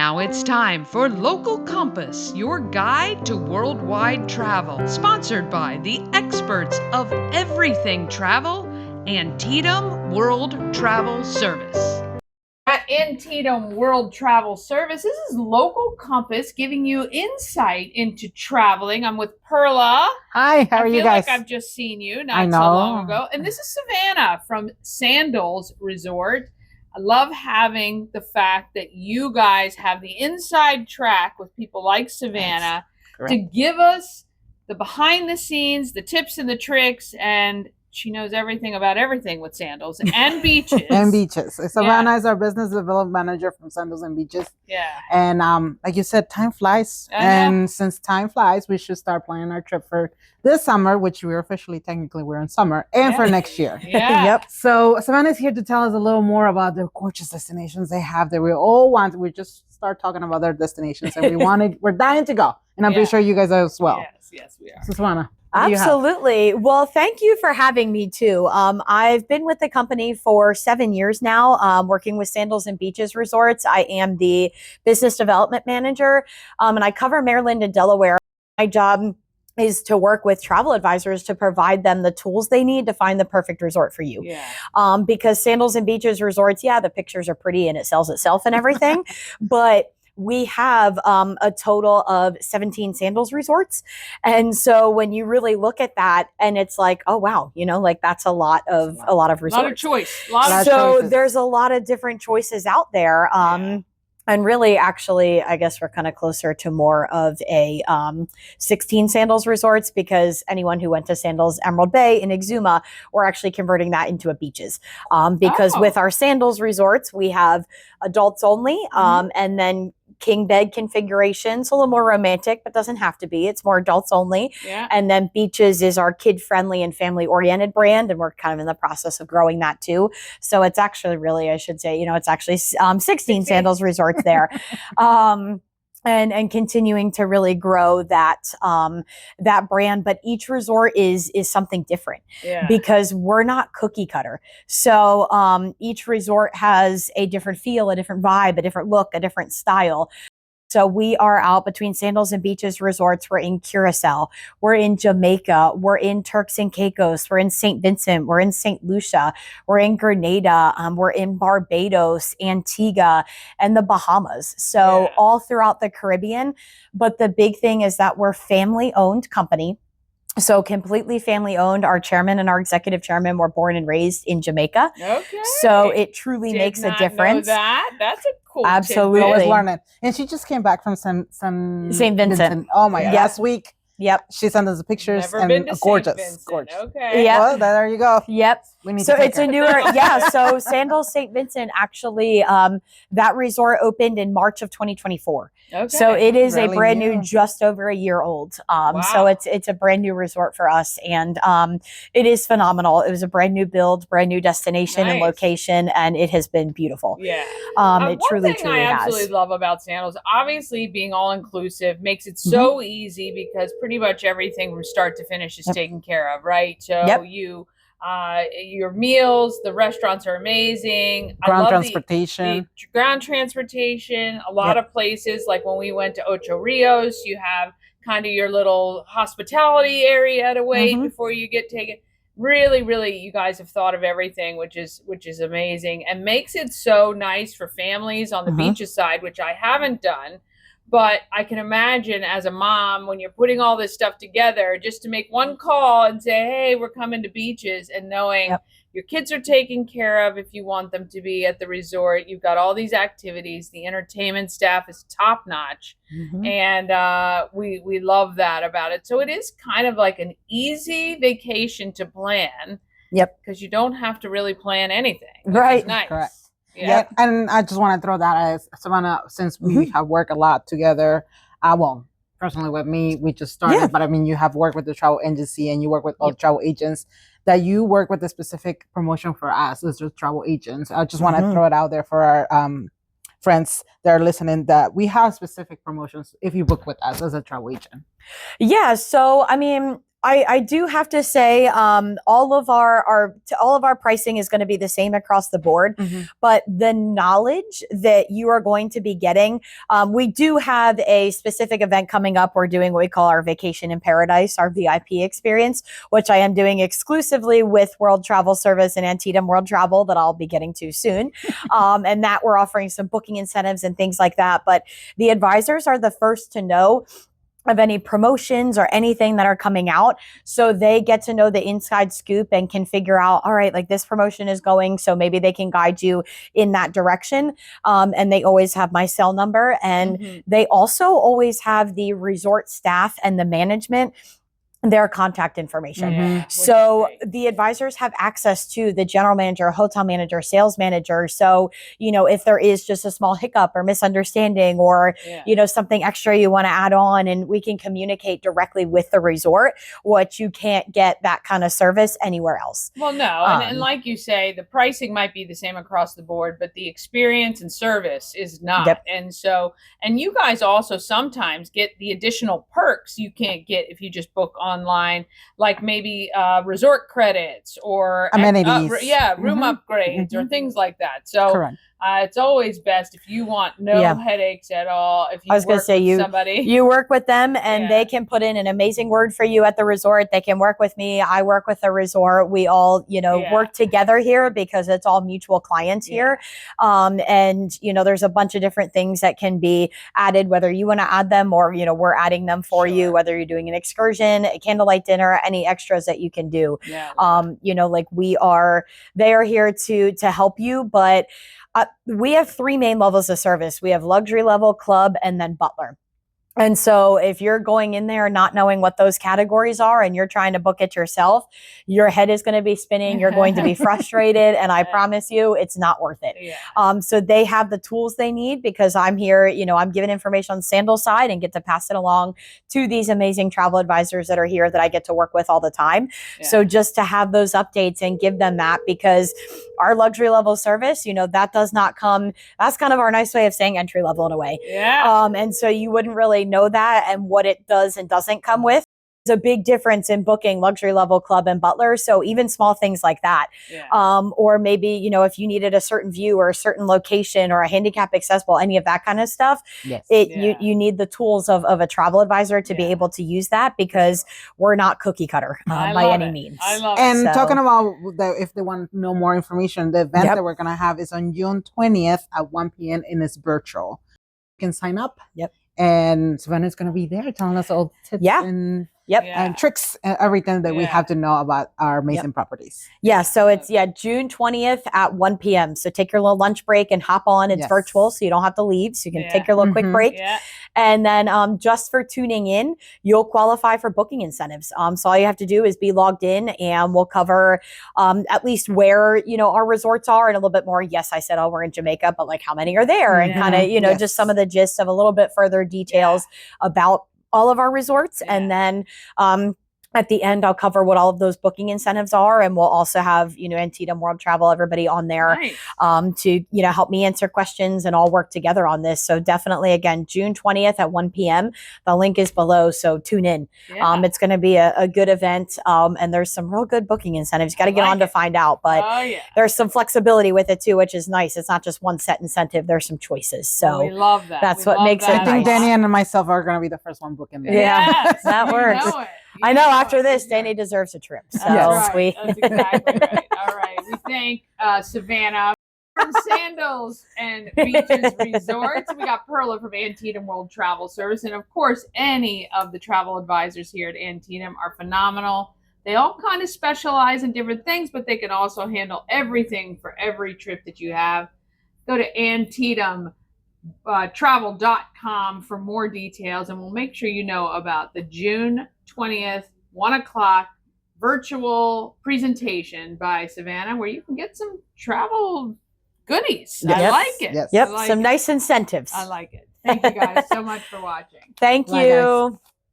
Now it's time for Local Compass, your guide to worldwide travel. Sponsored by the experts of everything travel, Antietam World Travel Service. At Antietam World Travel Service, this is Local Compass giving you insight into traveling. I'm with Perla. Hi, how are you guys? I feel like I've just seen you not so long ago. And this is Savannah from Sandals Resort. I love having the fact that you guys have the inside track with people like Savannah to give us the behind the scenes, the tips and the tricks, and she knows everything about everything with Sandals and Beaches. And Beaches. Savannah is our business development manager from Sandals and Beaches. Yeah. And like you said, time flies. And since time flies, we should start planning our trip for this summer, which we're officially, technically, we're in summer, and for next year. Yeah. Yep. So Savannah is here to tell us a little more about the gorgeous destinations they have that we all want. We just start talking about their destinations, and we're dying to go. And I'm pretty sure you guys are as well. Yes, we are. So Savannah. Absolutely. Well, thank you for having me too. I've been with the company for 7 years now, working with Sandals and Beaches Resorts. I am the business development manager, and I cover Maryland and Delaware. My job is to work with travel advisors to provide them the tools they need to find the perfect resort for you. Yeah. Because Sandals and Beaches Resorts, the pictures are pretty and it sells itself and everything, but we have a total of 17 Sandals resorts. And so when you really look at that and it's like, oh, wow, that's a lot of resorts. A lot of choice. So there's a lot of different choices out there. And really, actually, I guess we're kind of closer to more of a 16 Sandals resorts, because anyone who went to Sandals Emerald Bay in Exuma, we're actually converting that into a Beaches. Because with our Sandals resorts, we have adults only, and then king bed configurations, a little more romantic, but doesn't have to be. It's more adults only. Yeah. And then Beaches is our kid-friendly and family-oriented brand, and we're kind of in the process of growing that too. So it's actually really, I should say, it's actually 16 Sandals resorts there. And continuing to really grow that brand, but each resort is something different because we're not cookie cutter. So each resort has a different feel, a different vibe, a different look, a different style. So we are out between Sandals and Beaches Resorts. We're in Curacao. We're in Jamaica. We're in Turks and Caicos. We're in St. Vincent. We're in St. Lucia. We're in Grenada. We're in Barbados, Antigua, and the Bahamas. So all throughout the Caribbean. But the big thing is that we're family-owned company. So completely family owned. Our chairman and our executive chairman were born and raised in Jamaica. Okay. So it truly makes a difference. Know that. That's a cool Absolutely. Always learning. And she just came back from St. Vincent. Oh my God. Last week. Yep. She sent us the pictures. Never and been to gorgeous. St. Vincent. Gorgeous. Okay. Yep. Well, there you go. Yep. We need so to take it's her. a newer, so Sandals St. Vincent actually, that resort opened in March of 2024. Okay. So it is Really a brand new. new, just over a year old. So it's a brand new resort for us, and it is phenomenal. It was a brand new build, brand new destination and location, and it has been beautiful. Yeah. It truly One thing I absolutely love about Sandals, obviously being all inclusive, makes it so easy because pretty much everything from start to finish is taken care of, right? So your meals, the restaurants are amazing. Ground transportation. The ground transportation. A lot of places, like when we went to Ocho Rios, you have kind of your little hospitality area to wait before you get taken. Really, really, you guys have thought of everything, which is amazing, and makes it so nice for families on the beaches side, which I haven't done. But I can imagine as a mom, when you're putting all this stuff together, just to make one call and say, hey, we're coming to Beaches, and knowing your kids are taken care of if you want them to be at the resort. You've got all these activities. The entertainment staff is top notch. And we love that about it. So it is kind of like an easy vacation to plan. Yep. Because you don't have to really plan anything. Right. Nice. Correct. Yeah. And I just want to throw that as Savannah, since we have worked a lot together. Personally with me, we just started, but I mean, you have worked with the travel agency and you work with all travel agents, that you work with a specific promotion for us as just travel agents. I just want to throw it out there for our friends that are listening, that we have specific promotions if you book with us as a travel agent. Yeah. So, I mean, I do have to say, all of our pricing is going to be the same across the board, but the knowledge that you are going to be getting, we do have a specific event coming up. We're doing what we call our Vacation in Paradise, our VIP experience, which I am doing exclusively with World Travel Service and Antietam World Travel that I'll be getting to soon. And that we're offering some booking incentives and things like that. But the advisors are the first to know of any promotions or anything that are coming out. So they get to know the inside scoop and can figure out, all right, like this promotion is going. So maybe they can guide you in that direction. And they always have my cell number. And they also always have the resort staff and the management their contact information. So the advisors have access to the general manager, hotel manager, sales manager. So, if there is just a small hiccup or misunderstanding or, something extra you want to add on, and we can communicate directly with the resort, which you can't get that kind of service anywhere else. Well, no. And like you say, the pricing might be the same across the board, but the experience and service is not. And so, and you guys also sometimes get the additional perks you can't get if you just book online, like maybe resort credits or amenities, room upgrades or things like that. So it's always best if you want no headaches at all. If you you work with them and they can put in an amazing word for you at the resort. They can work with me. I work with the resort. We all, work together here because it's all mutual clients here. And, there's a bunch of different things that can be added, whether you want to add them or, we're adding them for you, whether you're doing an excursion, a candlelight dinner, any extras that you can do. Like they are here to help you, but we have 3 main levels of service. We have luxury level, club, and then butler. And so if you're going in there not knowing what those categories are and you're trying to book it yourself, your head is going to be spinning. You're going to be frustrated. And I promise you, it's not worth it. So they have the tools they need because I'm here, I'm giving information on the sandal side and get to pass it along to these amazing travel advisors that are here that I get to work with all the time. So just to have those updates and give them that, because our luxury level service, that does not come, that's kind of our nice way of saying entry level in a way. And so you wouldn't really know that and what it does and doesn't come with. There's a big difference in booking luxury level, club, and butler. So even small things like that, or maybe, if you needed a certain view or a certain location or a handicap accessible, any of that kind of stuff, you need the tools of a travel advisor to be able to use that, because we're not cookie cutter by any means. I love it. Talking about if they want to know more information, the event that we're going to have is on June 20th at 1 p.m. and it's virtual. You can sign up. And Savannah is going to be there telling us all tips and tricks and everything that we have to know about our amazing properties. So it's June 20th at 1 p.m. So take your little lunch break and hop on. It's virtual, so you don't have to leave. So you can take your little quick break. And then just for tuning in, you'll qualify for booking incentives. So all you have to do is be logged in, and we'll cover at least where, our resorts are and a little bit more. Yes, I said, we're in Jamaica, but like how many are there? And kind of, just some of the gist of a little bit further details about all of our resorts. And then at the end, I'll cover what all of those booking incentives are. And we'll also have, Antietam World Travel, everybody on there to, help me answer questions and all work together on this. So definitely, again, June 20th at 1 p.m. The link is below. So tune in. It's going to be a good event. And there's some real good booking incentives. You got to get on to find out. But there's some flexibility with it too, which is nice. It's not just one set incentive. There's some choices. So we love that. That's what makes it nice. I think Dani and myself are going to be the first one booking there. That works. I know after this, Dani deserves a trip. So That's exactly right. All right. We thank Savannah from Sandals and Beaches Resorts. We got Perla from Antietam World Travel Service. And of course, any of the travel advisors here at Antietam are phenomenal. They all kind of specialize in different things, but they can also handle everything for every trip that you have. Go to Antietam travel.com for more details, and we'll make sure you know about the June 20th 1 o'clock virtual presentation by Savannah, where you can get some travel goodies. I like it. Some nice incentives. I like it. Thank you guys so much for watching. Thank you.